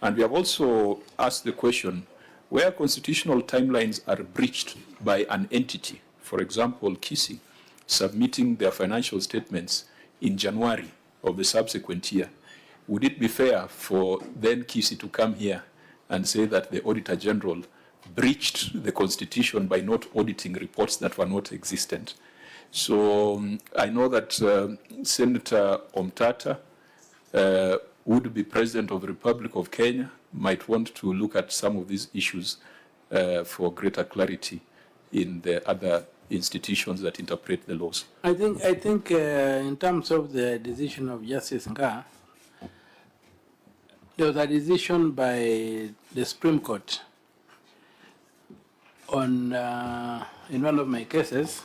And we have also asked the question, where constitutional timelines are breached by an entity, for example, Kisii, submitting their financial statements in January of the subsequent year, would it be fair for then Kisii to come here and say that the Auditor General breached the Constitution by not auditing reports that were not existent? So I know that Senator Omtata, would be President of the Republic of Kenya, might want to look at some of these issues for greater clarity in the other institutions that interpret the laws. I think in terms of the decision of Justice Nga, there was a decision by the Supreme Court on in one of my cases,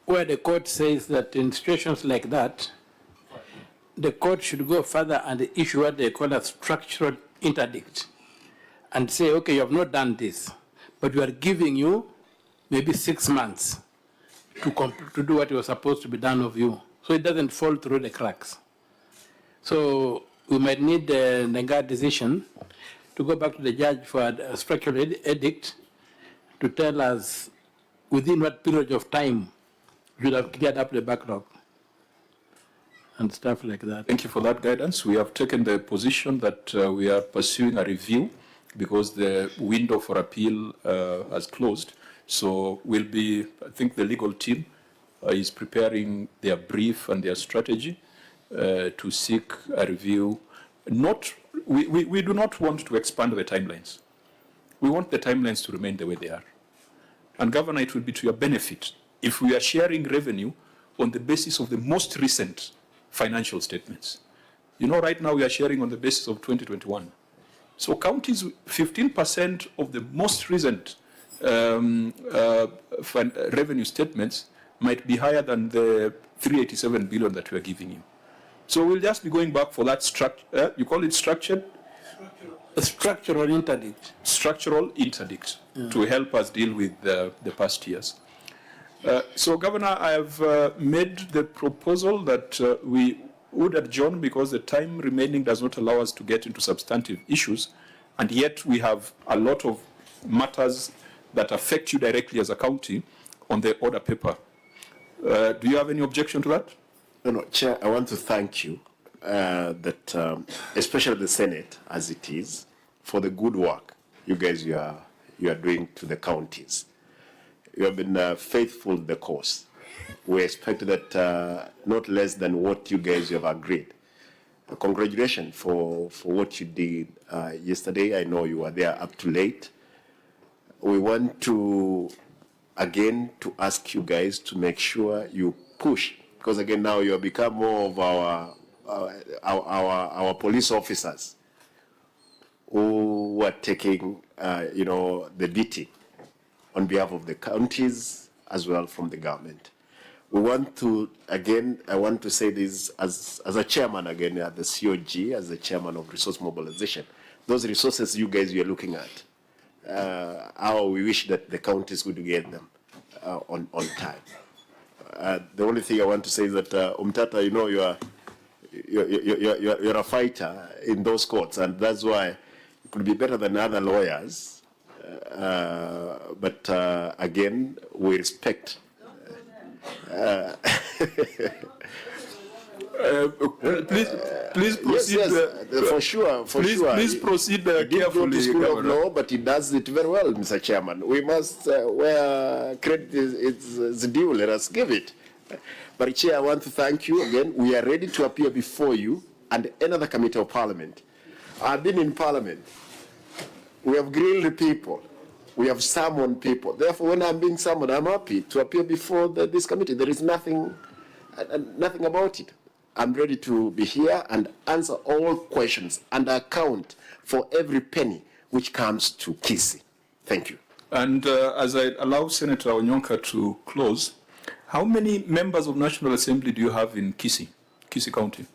where the court says that in situations like that, the court should go further and issue what they call a structural interdict and say, okay, you have not done this, but we are giving you maybe 6 months to do what was supposed to be done of you. So so it doesn't fall through the cracks. So we might need the Nenga decision to go back to the judge for a structural edict to tell us within what period of time we should have cleared up the backlog and stuff like that. Thank you for that guidance. We have taken the position that we are pursuing a review because the window for appeal has closed. So we'll be, I think the legal team is preparing their brief and their strategy to seek a review. We do not want to expand the timelines. We want the timelines to remain the way they are. And Governor, it will be to your benefit if we are sharing revenue on the basis of the most recent financial statements. You know, right now we are sharing on the basis of 2021. So counties, 15% of the most recent revenue statements might be higher than the 387 billion that we are giving you. So we'll just be going back for that structure. You call it structured? A structural interdict. Structural interdict to help us deal with the past years. So, Governor, I have made the proposal that we would adjourn because the time remaining does not allow us to get into substantive issues, and yet we have a lot of matters that affect you directly as a county on the order paper. Do you have any objection to that? No, Chair, I want to thank you, especially the Senate, as it is, for the good work you guys you are doing to the counties. You have been faithful to the cause. We expect that not less than what you guys have agreed. Congratulations for what you did yesterday. I know you were there up to late. We want to, again, to ask you guys to make sure you push, because again, now you have become more of our police officers who are taking, the beating on behalf of the counties as well from the government. We want to, again, I want to say this as a chairman again at the COG, as the chairman of Resource Mobilization. Those resources you guys are looking at, how we wish that the counties would get them on time. The only thing I want to say is that Umtata, you know, you're a fighter in those courts, and that's why it could be better than other lawyers. But again, we respect. Please proceed. Yes, for sure. Please proceed carefully. To School of Law, but he does it very well, Mr. Chairman. We must, where credit is due, let us give it. But Chair, I want to thank you again. We are ready to appear before you and another committee of Parliament. I've been in Parliament. We have grilled people. We have summoned people. Therefore, when I'm being summoned, I'm happy to appear before this committee. There is nothing about it. I'm ready to be here and answer all questions and account for every penny which comes to Kisii. Thank you. And as I allow Senator Onyonka to close, how many members of National Assembly do you have in Kisii County?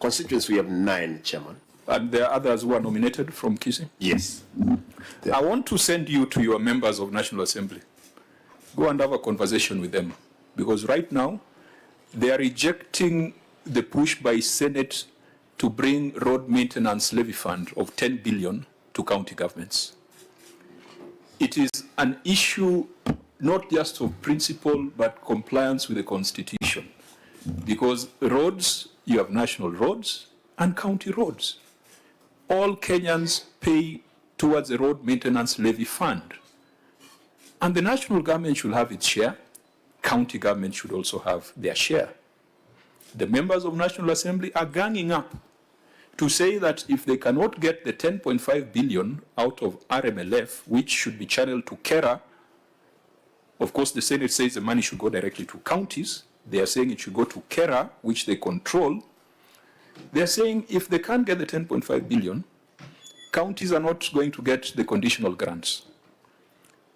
Constituents, we have 9, Chairman. And there are others who are nominated from Kisii? Yes. I want to send you to your members of National Assembly. Go and have a conversation with them, because right now they are rejecting the push by Senate to bring road maintenance levy fund of 10 billion to county governments. It is an issue not just of principle, but compliance with the Constitution. Because roads, you have national roads and county roads. All Kenyans pay towards the road maintenance levy fund. And the national government should have its share. County government should also have their share. The members of National Assembly are ganging up to say that if they cannot get the 10.5 billion out of RMLF, which should be channeled to KERA, of course the Senate says the money should go directly to counties. They are saying it should go to KERA, which they control. They're saying if they can't get the 10.5 billion, counties are not going to get the conditional grants.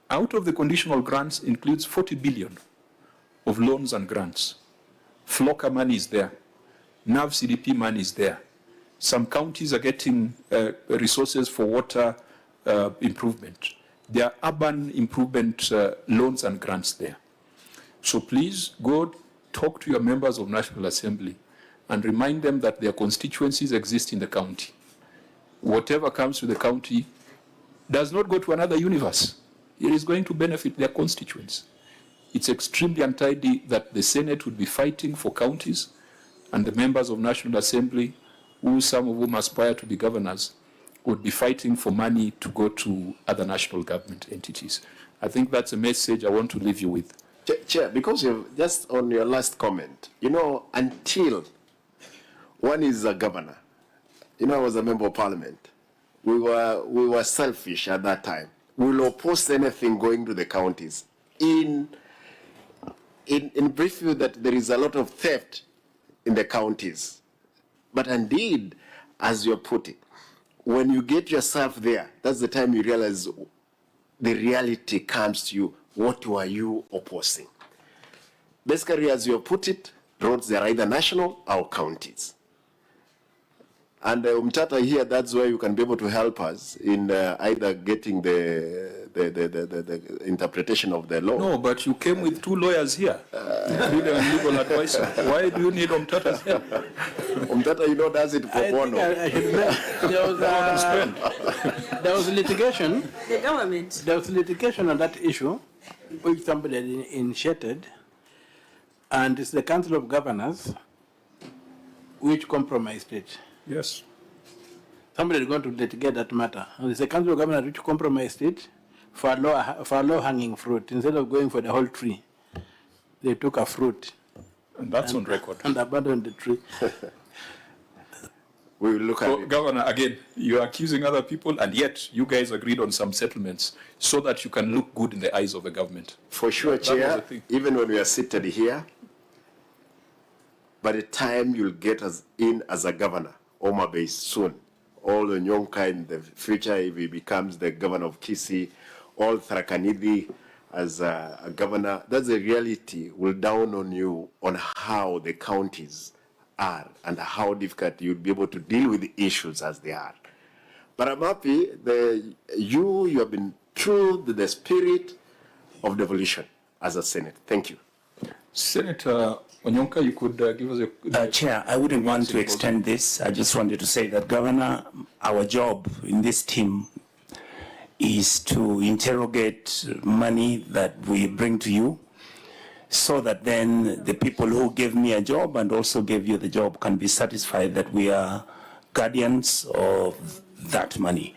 Out of the conditional grants includes 40 billion of loans and grants. FLOCA money is there. NAV CDP money is there. Some counties are getting resources for water improvement. There are urban improvement loans and grants there. So please go talk to your members of National Assembly and remind them that their constituencies exist in the county. Whatever comes to the county does not go to another universe. It is going to benefit their constituents. It's extremely untidy that the Senate would be fighting for counties and the members of National Assembly, who some of whom aspire to be governors, would be fighting for money to go to other national government entities. I think that's a message I want to leave you with. Chair, because you've just on your last comment, you know, until one is a governor, you know, I was a member of parliament. We were selfish at that time. We will oppose anything going to the counties in brief view that there is a lot of theft in the counties. But indeed, as you put it, when you get yourself there, that's the time you realize the reality comes to you. What were you opposing? Basically, as you put it, roads, they are either national or counties. And Umtata here, that's where you can be able to help us in either getting the interpretation of the law. No, but you came with two lawyers here, including a legal advisor. Why do you need Umtata's help? Umtata, you know, does it for bono. There was litigation. The government. There was litigation on that issue, which somebody initiated, and it's the Council of Governors which compromised it. Yes. Somebody is going to litigate that matter. And it's the Council of Governors which compromised it for a low-hanging fruit. Instead of going for the whole tree, they took a fruit. And that's on record. And abandoned the tree. We will look at it. Governor, again, you're accusing other people, and yet you guys agreed on some settlements so that you can look good in the eyes of the government. For sure, Chair, even when we are seated here, by the time you'll get us in as a governor, Oma Bay soon, all the Nyonka in the future, if he becomes the governor of Kisii, all Tharakanidi as a governor, that's the reality will down on you on how the counties are and how difficult you'll be able to deal with the issues as they are. But I'm happy you have been true to the spirit of devolution as a Senate. Thank you. Senator Onyonka, you could give us a... Chair, I wouldn't want to extend this. I just wanted to say that, Governor, our job in this team is to interrogate money that we bring to you so that then the people who gave me a job and also gave you the job can be satisfied that we are guardians of that money.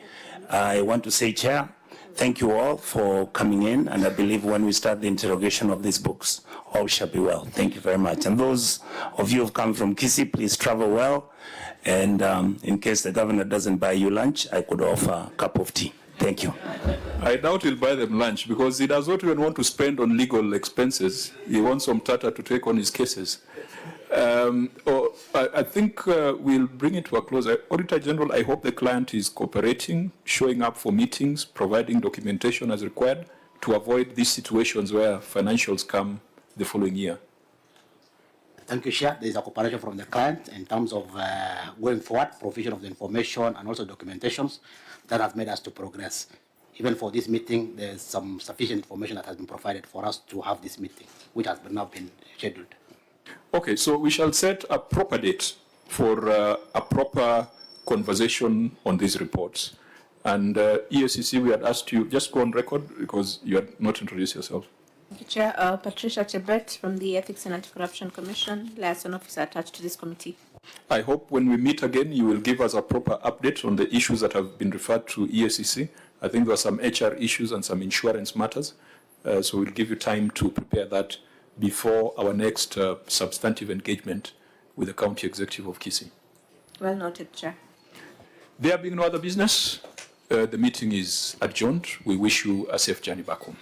I want to say, Chair, thank you all for coming in, and I believe when we start the interrogation of these books, all shall be well. Thank you very much. And those of you who have come from Kisii, please travel well. And in case the governor doesn't buy you lunch, I could offer a cup of tea. Thank you. I doubt he'll buy them lunch because he does not even want to spend on legal expenses. He wants Umtata to take on his cases. I think we'll bring it to a close. Auditor General, I hope the client is cooperating, showing up for meetings, providing documentation as required to avoid these situations where financials come the following year. Thank you, Chair. There is a cooperation from the client in terms of going forward, provision of the information and also documentations that have made us to progress. Even for this meeting, there's some sufficient information that has been provided for us to have this meeting, which has now been scheduled. Okay, so we shall set a proper date for a proper conversation on these reports. And EACC, we had asked you, just go on record because you had not introduced yourself. Thank you, Chair. Patricia Chebet from the Ethics and Anti-Corruption Commission, liaison officer attached to this committee. I hope when we meet again, you will give us a proper update on the issues that have been referred to EACC. I think there are some HR issues and some insurance matters. So we'll give you time to prepare that before our next substantive engagement with the County Executive of Kisii. Well noted, Chair. There being no other business, the meeting is adjourned. We wish you a safe journey back home.